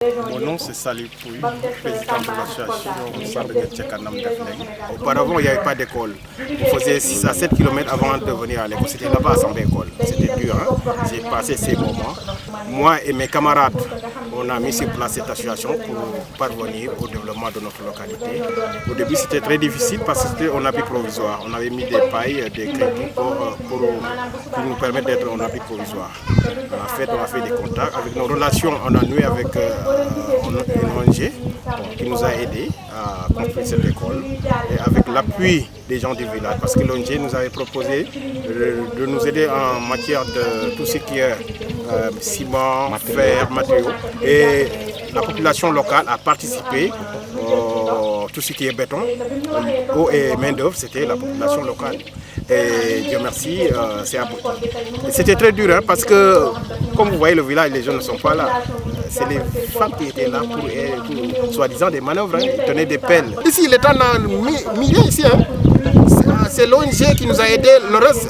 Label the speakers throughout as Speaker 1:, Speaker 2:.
Speaker 1: Mon nom c'est Salih Pouy, président de l'association Sandrine Tchekanam Defleng. Auparavant, il n'y avait pas d'école. On faisait 6 à 7 km avant de venir à l'école. C'était là-bas à Sambé École. C'était dur, hein? J'ai passé ces moments. Moi et mes camarades, on a mis sur place cette association pour parvenir au développement de notre localité. Au début, c'était très difficile parce que c'était un abri provisoire. On avait mis des pailles, des crédits pour nous permettre d'être en abri provisoire. On a fait des contacts. Avec nos relations, on a noué avec une ONG qui nous a aidés à construire cette école. Et avec l'appui des gens du village, parce que l'ONG nous avait proposé de nous aider en matière de tout ce qui est ciment, fer, matériaux. Et la population locale a participé. Tout ce qui est béton, eau et main d'œuvre, c'était la population locale. Et Dieu merci, c'est abouti. C'était très dur parce que, comme vous voyez, le village, les gens ne sont pas là. C'est les femmes qui étaient là pour soi-disant des manœuvres. Hein. Ils tenaient des pelles. Ici, l'État n'a mis rien ici. Hein. C'est l'ONG qui nous a aidés. Le reste,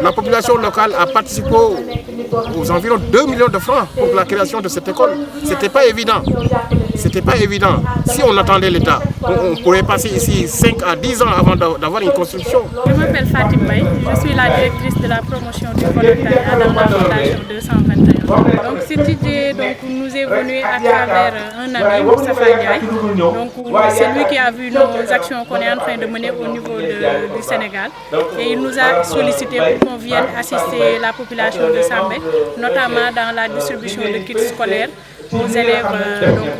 Speaker 1: la population locale a participé aux environs 2 millions de francs pour la création de cette école. C'était pas évident. C'était pas évident. Si on attendait l'État, on pourrait passer ici 5 à 10 ans avant d'avoir une construction.
Speaker 2: Je m'appelle Fatim Baye, je suis la directrice de la promotion du volontariat dans la fondation 221. Donc cette idée nous est venue à travers un ami, Moustapha Ndiaye. C'est lui qui a vu nos actions qu'on est en train de mener au niveau du Sénégal. Et il nous a sollicité pour qu'on vienne assister la population de Sambé, notamment dans la distribution de kits scolaires aux élèves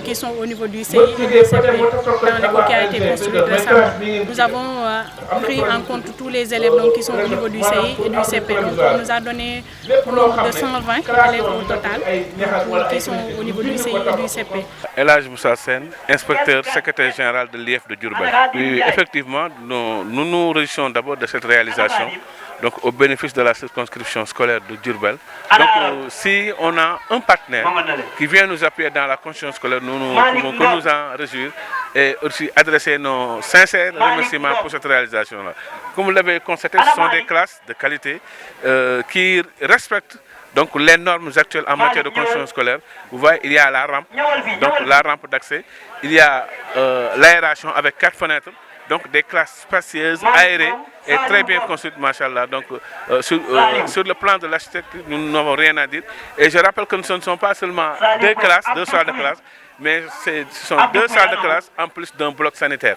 Speaker 2: qui sont au niveau du CI et du CP, dans l'école qui a été construite récemment. Nous avons pris en compte tous les élèves qui sont au niveau du CI et du CP. Donc, on nous a donné un nombre de 120 élèves au total qui sont au niveau du CI et du CP.
Speaker 3: El Hadj Moussa Sen, inspecteur secrétaire général de l'IF de Diourbel. Oui, effectivement, nous nous réjouissons d'abord de cette réalisation. Donc au bénéfice de la circonscription scolaire de Diourbel. Donc si on a un partenaire qui vient nous appuyer dans la construction scolaire, nous nous en réjouir et aussi adresser nos sincères remerciements pour cette réalisation-là. Comme vous l'avez constaté, ce sont des classes de qualité qui respectent donc les normes actuelles en matière de construction scolaire. Vous voyez, il y a la rampe, donc la rampe d'accès, il y a l'aération avec 4 fenêtres. Donc des classes spacieuses, aérées et très bien construites, machallah. Donc sur le plan de l'architecture, nous n'avons rien à dire. Et je rappelle que ce ne sont pas seulement 2 classes, 2 salles de classe, mais ce sont 2 salles de classe en plus d'un bloc sanitaire.